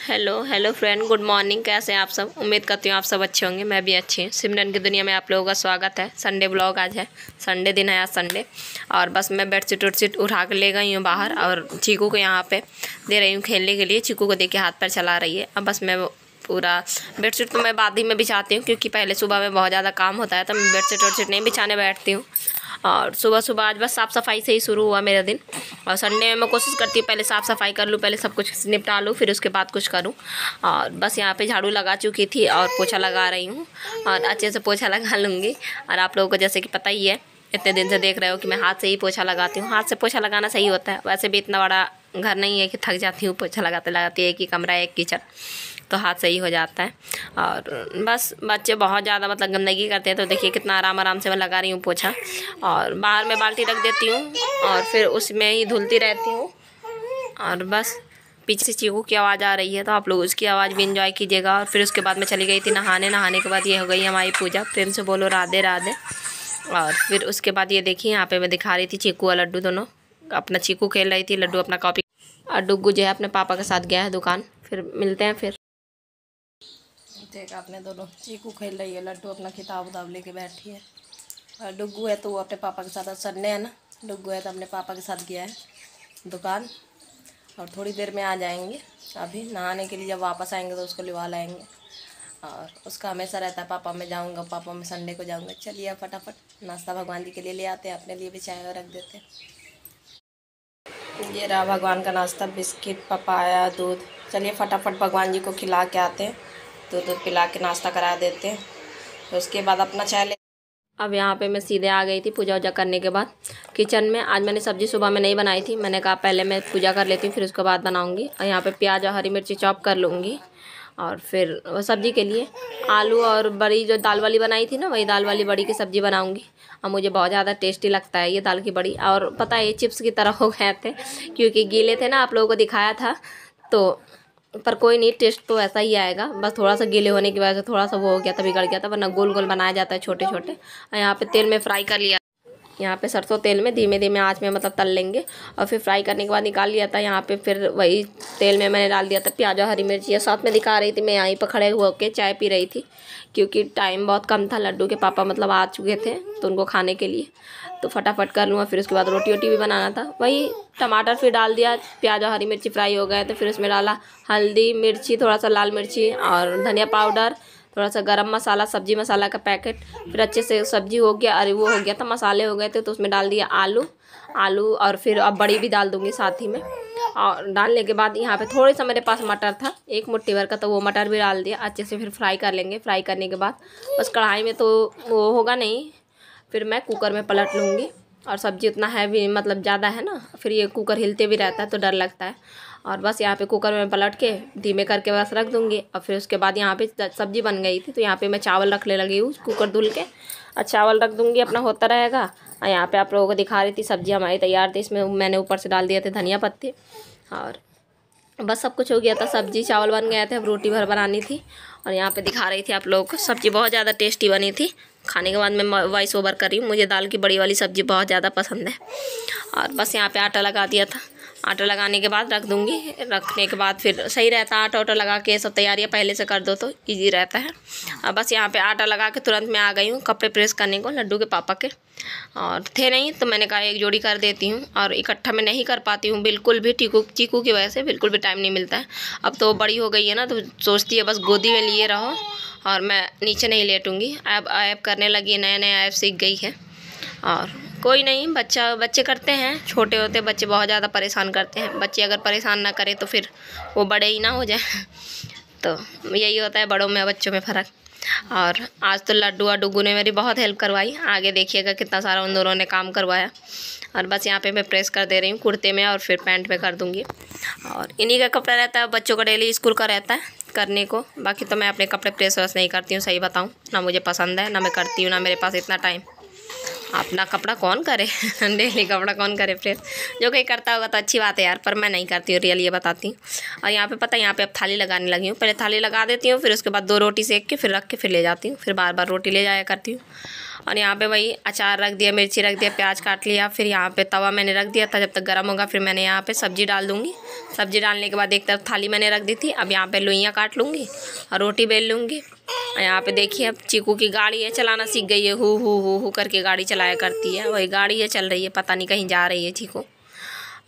Hello hello friend, good morning. कैसे हैं आप सब? उम्मीद करती हूँ आप सब अच्छे होंगे। मैं भी अच्छी हूँ। सिमरन की दुनिया में आप लोगों का स्वागत है। संडे ब्लॉग आज है, संडे दिन है आज संडे। और बस मैं बेडशीट वेडशीट उठा कर ले गई हूँ बाहर और चीकू को यहाँ पे दे रही हूँ खेलने के लिए। चीकू को देखिए हाथ पैर चला रही है। अब बस मैं पूरा बेडशीट तो मैं बाद ही में बिछाती हूँ, क्योंकि पहले सुबह में बहुत ज़्यादा काम होता है तो मैं बेडशीट वेडशीट नहीं बिछाने बैठती हूँ। और सुबह सुबह आज बस साफ़ सफाई से ही शुरू हुआ मेरा दिन। और संडे में मैं कोशिश करती हूँ पहले साफ़ सफाई कर लूँ, पहले सब कुछ निपटा लूँ, फिर उसके बाद कुछ करूँ। और बस यहाँ पे झाड़ू लगा चुकी थी और पोछा लगा रही हूँ और अच्छे से पोछा लगा लूँगी। और आप लोगों को जैसे कि पता ही है, इतने दिन से देख रहे हो कि मैं हाथ से ही पोछा लगाती हूँ। हाथ से पोछा लगाना सही होता है। वैसे भी इतना बड़ा घर नहीं है कि थक जाती हूँ पोछा लगाते लगाते। एक ही कमरा, एक किचन, तो हाथ सही हो जाता है। और बस बच्चे बहुत ज़्यादा मतलब गंदगी करते हैं, तो देखिए कितना आराम आराम से मैं लगा रही हूँ पोछा। और बाहर में बाल्टी रख देती हूँ और फिर उसमें ही धुलती रहती हूँ। और बस पीछे से चीकू की आवाज़ आ रही है, तो आप लोग उसकी आवाज़ भी इंजॉय कीजिएगा। और फिर उसके बाद मैं चली गई थी नहाने। नहाने के बाद ये हो गई हमारी पूजा। प्रेम से बोलो राधे राधे। और फिर उसके बाद ये देखिए यहाँ पे मैं दिखा रही थी चीकू और लड्डू दोनों अपना, चीकू खेल रही थी, लड्डू अपना कॉपी, और डुग्गू जो है अपने पापा के साथ गया है दुकान। फिर मिलते हैं। फिर देखा आपने, दोनों चीकू खेल रही है, लड्डू अपना किताब उताब लेके बैठी है। और डुग्गू है तो वो अपने पापा के साथ, संडे है ना, डुग्गू है तो अपने पापा के साथ गया है दुकान। और थोड़ी देर में आ जाएंगे। अभी नहाने के लिए जब वापस आएंगे तो उसको लिवा लाएंगे। और उसका हमेशा रहता है पापा मैं जाऊंगा, पापा मैं संडे को जाऊंगा। चलिए फटाफट नाश्ता भगवान जी के लिए ले आते हैं, अपने लिए भी चाय रख देते हैं। ये रहा भगवान का नाश्ता, बिस्किट, पपाया, दूध। चलिए फटाफट भगवान जी को खिला के आते हैं, दूध पिला के नाश्ता करा देते हैं, तो उसके बाद अपना चाय ले। अब यहाँ पे मैं सीधे आ गई थी पूजा वूजा करने के बाद किचन में। आज मैंने सब्ज़ी सुबह में नहीं बनाई थी, मैंने कहा पहले मैं पूजा कर लेती हूँ फिर उसके बाद बनाऊँगी। और यहाँ पे प्याज और हरी मिर्ची चॉप कर लूँगी। और फिर सब्ज़ी के लिए आलू और बड़ी जो दाल वाली बनाई थी ना, वही दाल वाली बड़ी की सब्ज़ी बनाऊँगी। और मुझे बहुत ज़्यादा टेस्टी लगता है ये दाल की बड़ी। और पता है ये चिप्स की तरह हो गए थे, क्योंकि गीले थे ना, आप लोगों को दिखाया था तो। पर कोई नहीं, टेस्ट तो ऐसा ही आएगा। बस थोड़ा सा गीले होने की वजह से थोड़ा सा वो हो गया था, बिगड़ गया था, वरना गोल गोल बनाया जाता है छोटे छोटे। और यहाँ पे तेल में फ्राई कर लिया, यहाँ पे सरसों तेल में धीमे धीमे आंच में मतलब तल लेंगे। और फिर फ्राई करने के बाद निकाल लिया था। यहाँ पे फिर वही तेल में मैंने डाल दिया था प्याज और हरी मिर्ची। साथ में दिखा रही थी, मैं यहीं पर खड़े होकर चाय पी रही थी, क्योंकि टाइम बहुत कम था। लड्डू के पापा मतलब आ चुके थे तो उनको खाने के लिए, तो फटाफट कर लूँगा। फिर उसके बाद रोटी वोटी भी बनाना था। वही टमाटर फिर डाल दिया, प्याज और हरी मिर्ची फ्राई हो गए तो फिर उसमें डाला हल्दी, मिर्ची, थोड़ा सा लाल मिर्ची और धनिया पाउडर, थोड़ा सा गरम मसाला, सब्जी मसाला का पैकेट। फिर अच्छे से सब्जी हो गया, अरे वो हो गया था, मसाले हो गए थे, तो उसमें डाल दिया आलू। और फिर अब बड़ी भी डाल दूँगी साथ ही में। और डालने के बाद यहाँ पे थोड़ा सा मेरे पास मटर था, एक मुट्ठी भर का, तो वो मटर भी डाल दिया। अच्छे से फिर फ्राई कर लेंगे। फ्राई करने के बाद बस कढ़ाई में तो वो होगा नहीं, फिर मैं कुकर में पलट लूँगी। और सब्ज़ी उतना हैवी मतलब ज़्यादा है ना, फिर ये कुकर हिलते भी रहता है तो डर लगता है। और बस यहाँ पे कुकर में पलट के धीमे करके बस रख दूँगी। और फिर उसके बाद यहाँ पे सब्ज़ी बन गई थी, तो यहाँ पे मैं चावल रखने लगी हूँ, कुकर धुल के और चावल रख दूँगी, अपना होता रहेगा। और यहाँ पे आप लोगों को दिखा रही थी सब्ज़ी हमारी तैयार थी, इसमें मैंने ऊपर से डाल दिए थे धनिया पत्ती। और बस सब कुछ हो गया था, सब्जी चावल बन गए थे, अब रोटी भर बनानी थी। और यहाँ पे दिखा रही थी आप लोगों को, सब्ज़ी बहुत ज़्यादा टेस्टी बनी थी। खाने के बाद मैं वॉइस ओवर कर रही हूँ, मुझे दाल की बड़ी वाली सब्ज़ी बहुत ज़्यादा पसंद है। और बस यहाँ पे आटा लगा दिया था, आटा लगाने के बाद रख दूँगी। रखने के बाद फिर सही रहता है, आटा वाटा लगा के सब तैयारियाँ पहले से कर दो तो ईजी रहता है। और बस यहाँ पे आटा लगा के तुरंत मैं आ गई हूँ कपड़े प्रेस करने को, लड्डू के पापा के। और थे नहीं तो मैंने कहा एक जोड़ी कर देती हूँ। और इकट्ठा मैं नहीं कर पाती हूँ बिल्कुल भी, चीकू की वजह से बिल्कुल भी टाइम नहीं मिलता है। अब तो बड़ी हो गई है ना, तो सोचती है बस गोदी में लिए रहो और मैं नीचे नहीं लेटूँगी। ऐप करने लगी, नया नया ऐप सीख गई है। और कोई नहीं, बच्चे करते हैं, छोटे होते बच्चे बहुत ज़्यादा परेशान करते हैं। बच्चे अगर परेशान ना करें तो फिर वो बड़े ही ना हो जाए। तो यही होता है बड़ों में बच्चों में फ़र्क। और आज तो लड्डू और डुग्गू ने मेरी बहुत हेल्प करवाई, आगे देखिएगा कितना सारा उन दोनों ने काम करवाया। और बस यहाँ पे मैं प्रेस कर दे रही हूँ कुर्ते में, और फिर पैंट में कर दूँगी। और इन्हीं का कपड़ा रहता है, बच्चों का डेली स्कूल का रहता है करने को। बाकी तो मैं अपने कपड़े प्रेस वैस नहीं करती हूँ, सही बताऊँ, ना मुझे पसंद है, ना मैं करती हूँ, ना मेरे पास इतना टाइम। अपना कपड़ा कौन करे डेली कपड़ा कौन करे प्रेस? जो कोई करता होगा तो अच्छी बात है यार, पर मैं नहीं करती हूँ, रियल ये बताती हूँ। और यहाँ पे पता है, यहाँ पे अब थाली लगाने लगी हूँ। पहले थाली लगा देती हूँ, फिर उसके बाद 2 रोटी सेक के फिर रख के फिर ले जाती हूँ, फिर बार बार रोटी ले जाया करती हूँ। और यहाँ पे वही अचार रख दिया, मिर्ची रख दिया, प्याज काट लिया। फिर यहाँ पे तवा मैंने रख दिया था, जब तक गर्म होगा फिर मैंने यहाँ पे सब्ज़ी डाल दूँगी। सब्ज़ी डालने के बाद एक तरफ थाली मैंने रख दी थी। अब यहाँ पे लोइयाँ काट लूँगी और रोटी बेल लूँगी। यहाँ पे देखिए अब चीकू की गाड़ी है, चलाना सीख गई है, हु करके गाड़ी चलाया करती है। वही गाड़ी है चल रही है, पता नहीं कहीं जा रही है चीकू।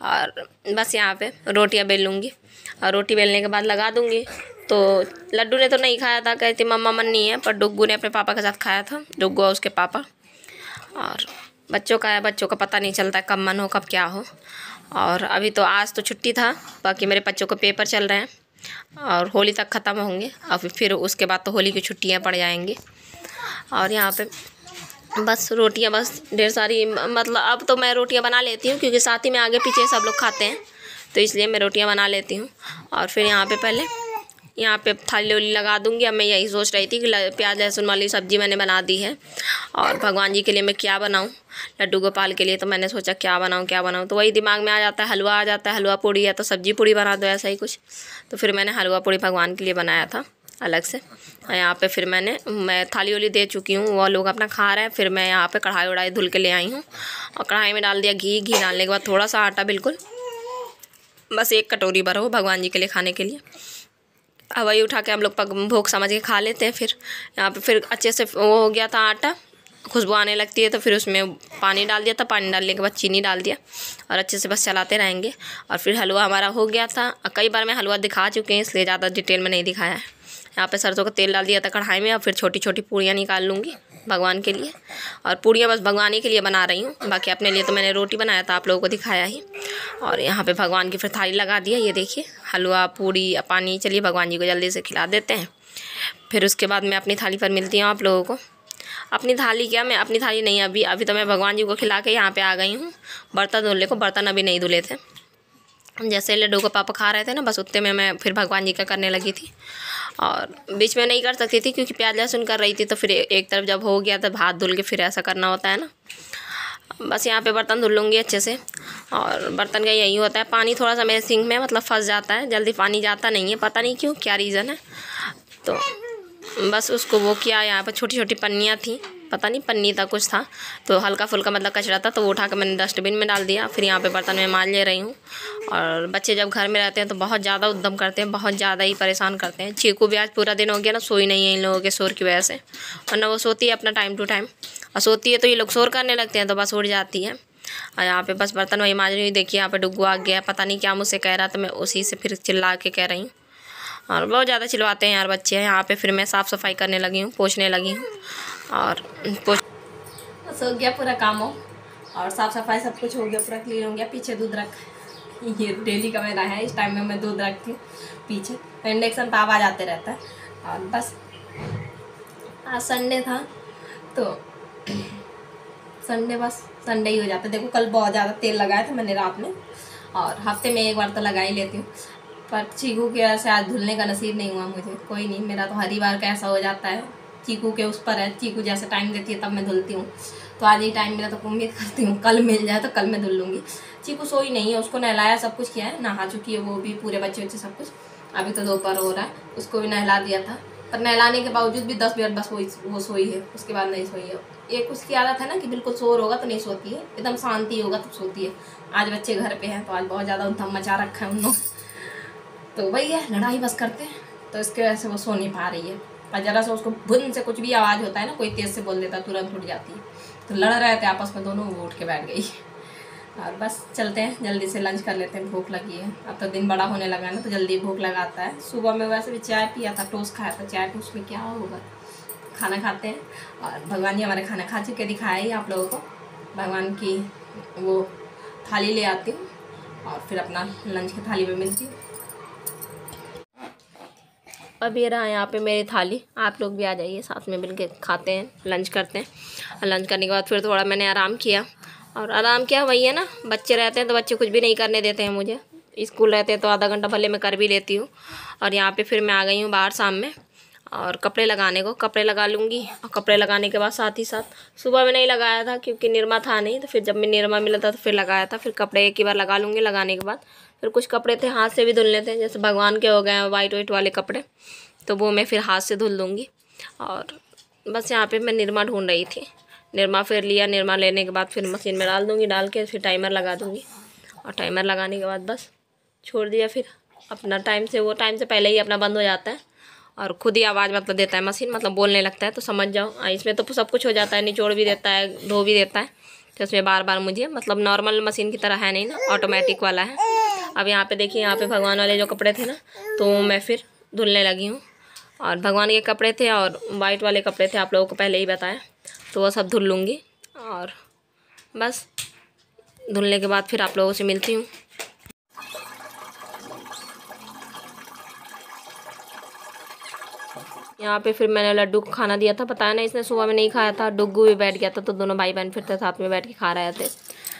और बस यहाँ पे रोटियाँ बेल लूँगी और रोटी बेलने के बाद लगा दूँगी। तो लड्डू ने तो नहीं खाया था, कहती मम्मा मन नहीं है, पर डुग्गू ने अपने पापा के साथ खाया था, डुग्गू और उसके पापा। और बच्चों का है, बच्चों का पता नहीं चलता कब मन हो कब क्या हो। और अभी तो आज तो छुट्टी था, बाकी मेरे बच्चों को पेपर चल रहे हैं और होली तक ख़त्म होंगे और फिर उसके बाद तो होली की छुट्टियाँ पड़ जाएंगी। और यहाँ पे बस रोटियाँ बस ढेर सारी, मतलब अब तो मैं रोटियाँ बना लेती हूँ क्योंकि साथ ही में आगे पीछे सब लोग खाते हैं, तो इसलिए मैं रोटियाँ बना लेती हूँ। और फिर यहाँ पे पहले यहाँ पे थाली वली लगा दूँगी। अब मैं यही सोच रही थी कि प्याज लहसुन वाली सब्ज़ी मैंने बना दी है और भगवान जी के लिए मैं क्या बनाऊँ, लड्डू गोपाल के लिए। तो मैंने सोचा क्या बनाऊँ, तो वही दिमाग में आ जाता है, हलवा आ जाता है, हलवा पूड़ी या तो सब्ज़ी पूड़ी बना दो, ऐसा ही कुछ। तो फिर मैंने हलवा पूड़ी भगवान के लिए बनाया था अलग से। यहाँ पे फिर मैं थाली वाली दे चुकी हूँ, वो लोग अपना खा रहे हैं। फिर मैं यहाँ पे कढ़ाई वढ़ाई धुल के ले आई हूँ और कढ़ाई में डाल दिया घी डालने के बाद थोड़ा सा आटा, बिल्कुल बस 1 कटोरी भर हो भगवान जी के लिए खाने के लिए। अब वही उठा के हम लोग भोग समझ के खा लेते हैं। फिर यहाँ पे फिर अच्छे से वो हो गया था आटा, खुशबू आने लगती है तो फिर उसमें पानी डाल दिया था। पानी डालने के बाद चीनी डाल दिया और अच्छे से बस चलाते रहेंगे। और फिर हलवा हमारा हो गया था। कई बार मैं हलवा दिखा चुके हैं, इसलिए ज़्यादा डिटेल में नहीं दिखाया है। यहाँ पे सरसों का तेल डाल दिया था कढ़ाई में और फिर छोटी छोटी पूड़ियाँ निकाल लूँगी भगवान के लिए। और पूड़ियाँ बस भगवान ही के लिए बना रही हूँ, बाकी अपने लिए तो मैंने रोटी बनाया था, आप लोगों को दिखाया ही। और यहाँ पे भगवान की फिर थाली लगा दिया, ये देखिए हलवा पूड़ी पानी। चलिए भगवान जी को जल्दी से खिला देते हैं, फिर उसके बाद मैं अपनी थाली पर मिलती हूँ आप लोगों को। अपनी थाली क्या, मैं अपनी थाली नहीं, अभी तो मैं भगवान जी को खिला के यहाँ पे आ गई हूँ बर्तन धुलने को। बर्तन अभी नहीं धुले थे, जैसे लड्डू को पापा खा रहे थे ना, बस उतने में मैं फिर भगवान जी का करने लगी थी। और बीच में नहीं कर सकती थी क्योंकि प्याज लहसुन कर रही थी, तो फिर एक तरफ जब हो गया तब हाथ धुल के फिर ऐसा करना होता है ना। बस यहाँ पे बर्तन धुल लूँगी अच्छे से। और बर्तन का यही होता है, पानी थोड़ा सा मेरे सिंक में मतलब फंस जाता है, जल्दी पानी जाता नहीं है, पता नहीं क्यों, क्या रीज़न है। तो बस उसको वो किया, यहाँ पर छोटी छोटी पन्नियाँ थी, पता नहीं पन्नी था कुछ था, तो हल्का फुल्का मतलब कचरा था, तो वो उठा कर मैंने डस्टबिन में डाल दिया। फिर यहाँ पे बर्तन में मांज ले रही हूँ। और बच्चे जब घर में रहते हैं तो बहुत ज़्यादा उद्यम करते हैं, बहुत ज़्यादा ही परेशान करते हैं। चीकू भी आज पूरा दिन हो गया ना, सोई नहीं है इन लोगों के शोर की वजह से, वरना वो सोती है अपना टाइम टू टाइम, और सोती है तो ये लोग शोर करने लगते हैं तो बस उड़ जाती है। और यहाँ पे बस बर्तन वही मांज रही हूँ। देखिए यहाँ पे डुग्गू आ गया, पता नहीं क्या मुझसे कह रहा था, मैं उसी से फिर चिल्ला के कह रही हूँ। और बहुत ज़्यादा चिल्लाते हैं यार बच्चे। यहाँ पे फिर मैं साफ़ सफाई करने लगी हूँ, पोंछने लगी हूँ। और बस हो गया पूरा काम हो, और साफ़ सफाई सब कुछ हो गया, पूरा क्लीन हो गया। पीछे दूध रख, ये डेली का मेरा है, इस टाइम में मैं दूध रखती हूँ पीछे, तो इंडक्शन पे आवाज़ आते रहता है। और बस आज संडे था तो संडे ही हो जाता है। देखो कल बहुत ज़्यादा तेल लगाया था मैंने रात में, और हफ्ते में एक बार तो लगा ही लेती हूँ, पर चीकू के वजह से आज धुलने का नसीब नहीं हुआ मुझे। कोई नहीं, मेरा तो हर ही बार का ऐसा हो जाता है, चीकू के उस पर है, चीकू जैसे टाइम देती है तब मैं धुलती हूँ। तो आज ही टाइम मिला तो उम्मीद करती हूँ कल मिल जाए तो कल मैं धुल लूँगी। चीकू सोई नहीं है, उसको नहलाया, सब कुछ किया है, नहा चुकी है वो भी, पूरे बच्चे सब कुछ। अभी तो दोपहर हो रहा है, उसको भी नहला दिया था, पर नहलाने के बावजूद भी 10 मिनट बस वो सोई है, उसके बाद नहीं सोई है। एक उसकी आदत है ना कि बिल्कुल शोर होगा तो नहीं सोती है, एकदम शांति होगा तब सोती है। आज बच्चे घर पे हैं तो आज बहुत ज़्यादा धम मचा रखा है उन लोग, तो वही है, लड़ाई बस करते हैं, तो इसके वजह से वो सो नहीं पा रही है। और ज़रा सा उसको भुन से कुछ भी आवाज़ होता है ना, कोई तेज़ से बोल देता है, तुरंत उठ जाती है। तो लड़ रहे थे आपस में दोनों, वो उठ के बैठ गई। और बस चलते हैं, जल्दी से लंच कर लेते हैं, भूख लगी है। अब तो दिन बड़ा होने लगा ना, तो जल्दी भूख लगाता है। सुबह में वैसे भी चाय पिया था, टोस्ट खाया था, चाय टोस्ट में क्या होगा, खाना खाते हैं। और भगवान जी हमारे खाना खा चुके, दिखाया ही आप लोगों को। भगवान की वो थाली ले आती हूँ और फिर अपना लंच की थाली में मिलती हूँ। अब ये रहा यहाँ पे मेरी थाली, आप लोग भी आ जाइए, साथ में मिलके खाते हैं, लंच करते हैं। लंच करने के बाद फिर थोड़ा मैंने आराम किया, और आराम क्या वही है ना, बच्चे रहते हैं तो बच्चे कुछ भी नहीं करने देते हैं मुझे। स्कूल रहते हैं तो आधा घंटा भले मैं कर भी लेती हूँ। और यहाँ पे फिर मैं आ गई हूँ बाहर शाम में, और कपड़े लगाने को, कपड़े लगा लूँगी। और कपड़े लगाने के बाद साथ ही साथ सुबह में नहीं लगाया था क्योंकि निरमा था नहीं, तो फिर जब मैं निरमा मिला था तो फिर लगाया था। फिर कपड़े एक ही बार लगा लूँगी, लगाने के बाद फिर कुछ कपड़े थे हाथ से भी धुलने थे, जैसे भगवान के हो गए हैं वाइट वाले कपड़े, तो वो मैं फिर हाथ से धुल दूँगी। और बस यहाँ पे मैं निरमा ढूंढ रही थी, निरमा फेर लिया। निरमा लेने के बाद फिर मशीन में डाल दूँगी, डाल के फिर टाइमर लगा दूँगी और टाइमर लगाने के बाद बस छोड़ दिया। फिर अपना टाइम से पहले ही अपना बंद हो जाता है और खुद ही आवाज़ मतलब देता है मशीन, मतलब बोलने लगता है। तो समझ जाओ इसमें तो सब कुछ हो जाता है, निचोड़ भी देता है, धो भी देता है। तो इसमें बार बार मुझे मतलब नॉर्मल मशीन की तरह है नहीं ना, ऑटोमेटिक वाला है। अब यहाँ पे देखिए, यहाँ पे भगवान वाले जो कपड़े थे ना, तो मैं फिर धुलने लगी हूँ। और भगवान के कपड़े थे और वाइट वाले कपड़े थे, आप लोगों को पहले ही बताया, तो वो सब धुल लूँगी। और बस धुलने के बाद फिर आप लोगों से मिलती हूँ। यहाँ पे फिर मैंने लड्डू को खाना दिया था, पता है ना, इसने सुबह में नहीं खाया था। डुग्गू भी बैठ गया था, तो दोनों भाई बहन फिर से साथ में बैठ के खा रहे थे।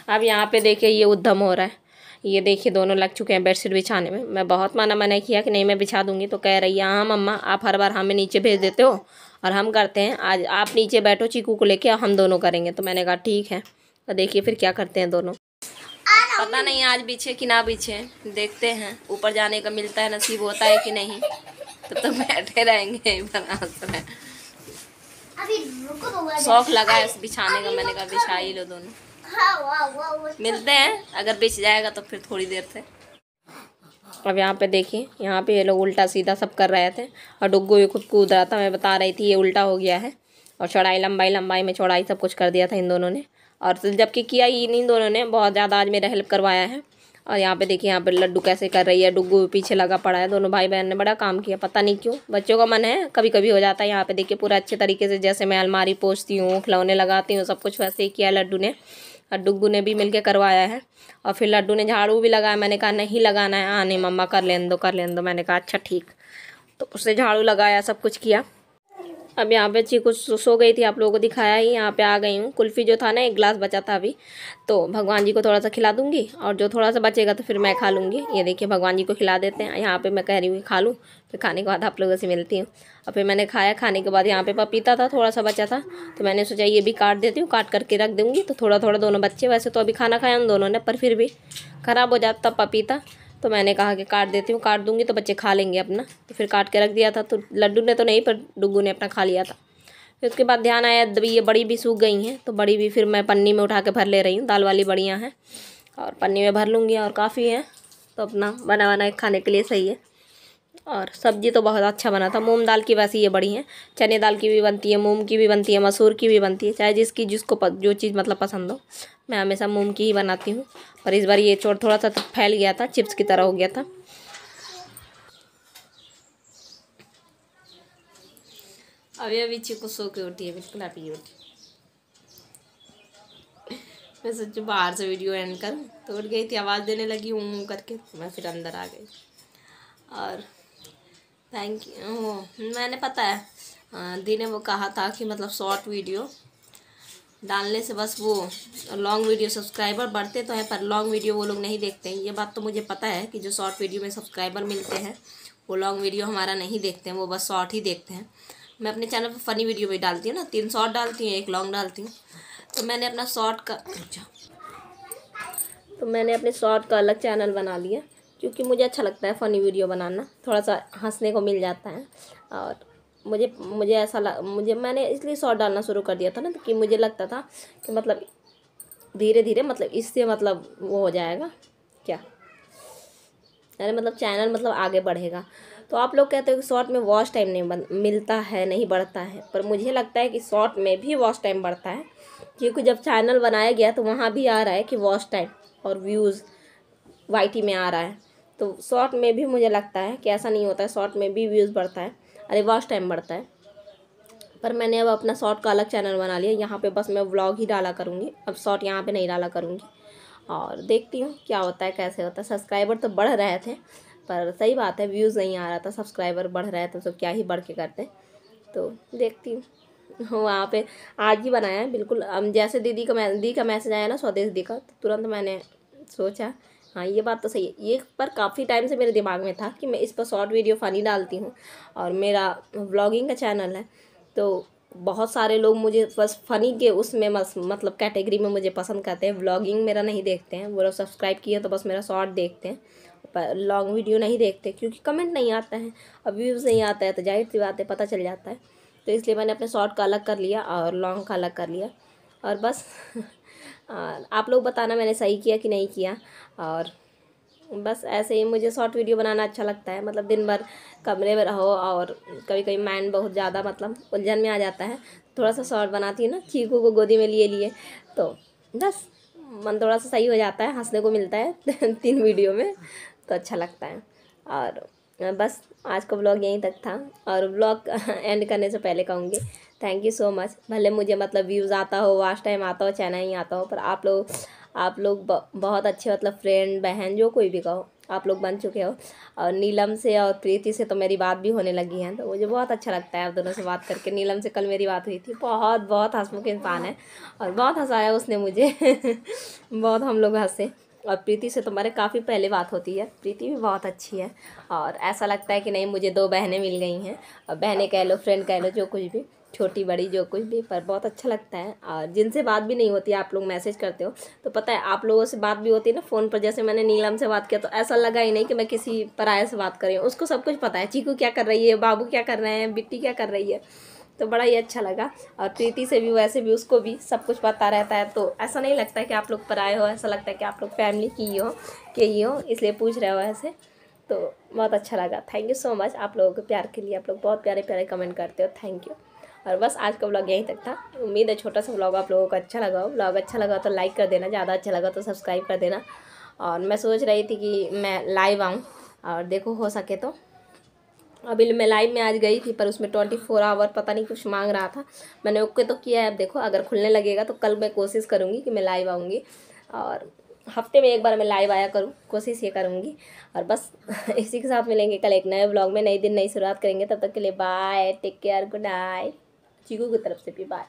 अब यहाँ पे देखिए ये उद्यम हो रहा है। ये देखिए दोनों लग चुके हैं बेडशीट बिछाने में। मैं बहुत मना किया कि नहीं मैं बिछा दूंगी, तो कह रही है हाँ मम्मा, आप हर बार हमें नीचे भेज देते हो और हम करते हैं, आज आप नीचे बैठो चीकू को लेके, हम दोनों करेंगे। तो मैंने कहा ठीक है। तो देखिए फिर क्या करते हैं दोनों। पता नहीं आज बिछे कि ना बिछे, देखते हैं। ऊपर जाने का मिलता है, नसीब होता है कि नहीं, तो बैठे रहेंगे। शौक लगा है बिछाने का, मैंने कहा बिछा ही लो दोनों। मिलते हैं, अगर बिछ जाएगा तो फिर थोड़ी देर से। अब यहाँ पे देखिए, यहाँ पे ये लोग उल्टा सीधा सब कर रहे थे और डुग्गू भी खुद कूद रहा था। मैं बता रही थी ये उल्टा हो गया है। और चौड़ाई लंबाई में चौड़ाई सब कुछ कर दिया था इन दोनों ने। और जबकि किया ही इन दोनों ने बहुत ज़्यादा आज मेरा हेल्प करवाया है। और यहाँ पे देखिए, यहाँ पे लड्डू कैसे कर रही है, डुग्गू पीछे लगा पड़ा है। दोनों भाई बहन ने बड़ा काम किया, पता नहीं क्यों, बच्चों का मन है, कभी कभी हो जाता है। यहाँ पे देखिए पूरा अच्छे तरीके से, जैसे मैं अलमारी पोंछती हूँ, खिलौने लगाती हूँ, सब कुछ वैसे ही किया लड्डू ने। और डुग्गू ने भी मिलके करवाया है। और फिर लड्डू ने झाड़ू भी लगाया। मैंने कहा नहीं लगाना है, नहीं मम्मा कर लेने दो। मैंने कहा अच्छा ठीक। तो उसने झाड़ू लगाया, सब कुछ किया। अब यहाँ पे चीकू सो गई थी, आप लोगों को दिखाया ही। यहाँ पे आ गई हूँ। कुल्फ़ी जो था ना, 1 गिलास बचा था अभी, तो भगवान जी को थोड़ा सा खिला दूँगी और जो थोड़ा सा बचेगा तो फिर मैं खा लूँगी। ये देखिए भगवान जी को खिला देते हैं। यहाँ पे मैं कह रही हूँ खा लूँ, फिर खाने के बाद आप लोगों से मिलती हूँ। और फिर मैंने खाया। खाने के बाद यहाँ पे पपीता था, थोड़ा सा बचा था, तो मैंने सोचा ये भी काट देती हूँ, काट करके रख दूँगी। तो थोड़ा थोड़ा दोनों बच्चे, वैसे तो अभी खाना खाया उन दोनों ने, पर फिर भी ख़राब हो जाता पपीता, तो मैंने कहा कि काट देती हूँ, काट दूँगी तो बच्चे खा लेंगे अपना। तो फिर काट के रख दिया था। तो लड्डू ने तो नहीं, पर डुग्गू ने अपना खा लिया था। फिर उसके बाद ध्यान आया ये बड़ी भी सूख गई हैं, तो बड़ी भी फिर मैं पन्नी में उठा के भर ले रही हूँ। दाल वाली बड़ियाँ हैं और पन्नी में भर लूँगी, और काफ़ी है तो अपना बना खाने के लिए सही है। और सब्ज़ी तो बहुत अच्छा बना था। मूंग दाल की वैसे ये बड़ी हैं, चने दाल की भी बनती है, मूंग की भी बनती है, मसूर की भी बनती है, चाहे जिसको जो चीज़ मतलब पसंद हो। मैं हमेशा मूंग की ही बनाती हूँ। और इस बार ये थोड़ा सा फैल गया था, चिप्स की तरह हो गया था। अभी चीकू सो के उठी है, बिल्कुल अभी उठी। मैं सोचू बाहर से वीडियो एंड करूँ, तो उठ गई थी, आवाज़ देने लगी हूँ करके, मैं फिर अंदर आ गई। और थैंक यू। मैंने पता है दी ने वो कहा था कि मतलब शॉर्ट वीडियो डालने से बस वो लॉन्ग वीडियो सब्सक्राइबर बढ़ते तो हैं, पर लॉन्ग वीडियो वो लोग नहीं देखते हैं। ये बात तो मुझे पता है कि जो शॉर्ट वीडियो में सब्सक्राइबर मिलते हैं वो लॉन्ग वीडियो हमारा नहीं देखते हैं, वो बस शॉर्ट ही देखते हैं। मैं अपने चैनल पर फ़नी वीडियो भी डालती हूँ ना, 3 शॉर्ट डालती हूँ, 1 लॉन्ग डालती हूँ। तो मैंने अपना शॉर्ट का अलग चैनल बना लिया, क्योंकि मुझे अच्छा लगता है फ़नी वीडियो बनाना, थोड़ा सा हंसने को मिल जाता है। और मैंने इसलिए शॉर्ट डालना शुरू कर दिया था ना, कि मुझे लगता था कि मतलब धीरे धीरे मतलब इससे मतलब वो हो जाएगा क्या, अरे मतलब चैनल मतलब आगे बढ़ेगा। तो आप लोग कहते हो कि शॉर्ट में वॉच टाइम नहीं मिलता है, नहीं बढ़ता है, पर मुझे लगता है कि शॉर्ट में भी वॉच टाइम बढ़ता है। क्योंकि जब चैनल बनाया गया तो वहाँ भी आ रहा है कि वॉच टाइम और व्यूज़ वाईटी में आ रहा है। तो शॉर्ट में भी मुझे लगता है कि ऐसा नहीं होता है, शॉर्ट में भी व्यूज़ बढ़ता है, अरे वॉच टाइम बढ़ता है। पर मैंने अब अपना शॉर्ट का अलग चैनल बना लिया, यहाँ पे बस मैं व्लॉग ही डाला करूँगी, अब शॉर्ट यहाँ पे नहीं डाला करूँगी। और देखती हूँ क्या होता है, कैसे होता है। सब्सक्राइबर तो बढ़ रहे थे, पर सही बात है व्यूज़ नहीं आ रहा था, सब्सक्राइबर बढ़ रहे थे तो क्या ही बढ़ के करते। तो देखती हूँ। वहाँ पे आज ही बनाया है बिल्कुल। जैसे दी का मैसेज आया ना, स्वदेश दी का, तो तुरंत मैंने सोचा हाँ ये बात तो सही है। ये पर काफ़ी टाइम से मेरे दिमाग में था कि मैं इस पर शॉर्ट वीडियो फ़नी डालती हूँ, और मेरा व्लॉगिंग का चैनल है, तो बहुत सारे लोग मुझे बस फ़नी के उसमें मतलब कैटेगरी में मुझे पसंद करते हैं। व्लॉगिंग मेरा नहीं देखते हैं, वो लोग सब्सक्राइब किए तो बस मेरा शॉर्ट देखते हैं, पर लॉन्ग वीडियो नहीं देखते, क्योंकि कमेंट नहीं आता है और व्यूज़ नहीं आता है, तो जाहिर सी बात है पता चल जाता है। तो इसलिए मैंने अपने शॉर्ट का अलग कर लिया और लॉन्ग का अलग कर लिया। और बस आप लोग बताना मैंने सही किया कि नहीं किया। और बस ऐसे ही मुझे शॉर्ट वीडियो बनाना अच्छा लगता है, मतलब दिन भर कमरे में रहो और कभी कभी माइंड बहुत ज़्यादा मतलब उलझन में आ जाता है, थोड़ा सा शॉर्ट बनाती हूँ ना, चीकू को गोदी में लिए लिए तो बस मन थोड़ा सा सही हो जाता है, हंसने को मिलता है 3 वीडियो में, तो अच्छा लगता है। और बस आज का ब्लॉग यहीं तक था। और ब्लॉग एंड करने से पहले कहूँगी थैंक यू सो मच। भले मुझे मतलब व्यूज़ आता हो, वॉच टाइम आता हो, चाहे नहीं आता हो, पर आप लोग बहुत अच्छे मतलब फ्रेंड बहन जो कोई भी कहो आप लोग बन चुके हो। और नीलम से और प्रीति से तो मेरी बात भी होने लगी है, तो मुझे बहुत अच्छा लगता है आप दोनों से बात करके। नीलम से कल मेरी बात हुई थी, बहुत बहुत हंसमुख इंसान है और बहुत हंसाया उसने मुझे बहुत हम लोग हंसे। और प्रीति से तुम्हारे काफ़ी पहले बात होती है, प्रीति भी बहुत अच्छी है और ऐसा लगता है कि नहीं मुझे 2 बहनें मिल गई हैं, और बहनें कह लो, फ्रेंड कह लो, जो कुछ भी, छोटी बड़ी जो कुछ भी, पर बहुत अच्छा लगता है। और जिनसे बात भी नहीं होती आप लोग मैसेज करते हो, तो पता है आप लोगों से बात भी होती है ना फ़ोन पर, जैसे मैंने नीलम से बात किया तो ऐसा लगा ही नहीं कि मैं किसी पराये से बात कर रही हूँ, उसको सब कुछ पता है, चीकू क्या कर रही है, बाबू क्या कर रहे हैं, बिट्टी क्या कर रही है, तो बड़ा ही अच्छा लगा। और प्रीति से भी वैसे भी उसको भी सब कुछ पता रहता है, तो ऐसा नहीं लगता है कि आप लोग पराए हो, ऐसा लगता है कि आप लोग फैमिली की ही हो, इसलिए पूछ रहे हो ऐसे, तो बहुत अच्छा लगा। थैंक यू सो मच आप लोगों के प्यार के लिए, आप लोग बहुत प्यारे प्यारे कमेंट करते हो, थैंक यू। और बस आज का ब्लॉग यहीं तक था, उम्मीद है छोटा सा ब्लॉग आप लोगों को अच्छा लगा हो। ब्लॉग अच्छा लगा तो लाइक कर देना, ज़्यादा अच्छा लगा तो सब्सक्राइब कर देना। और मैं सोच रही थी कि मैं लाइव आऊँ, और देखो हो सके तो अभी मैं लाइव में आज गई थी, पर उसमें 24 आवर पता नहीं कुछ मांग रहा था, मैंने ओके तो किया है। अब देखो अगर खुलने लगेगा तो कल मैं कोशिश करूँगी कि मैं लाइव आऊँगी, और हफ्ते में एक बार मैं लाइव आया करूँ, कोशिश ये करूँगी। और बस इसी के साथ मिलेंगे कल एक नए ब्लॉग में, नई दिन नई शुरुआत करेंगे। तब तक के लिए bye, take care, good night. Cheeku की तरफ से भी बाय।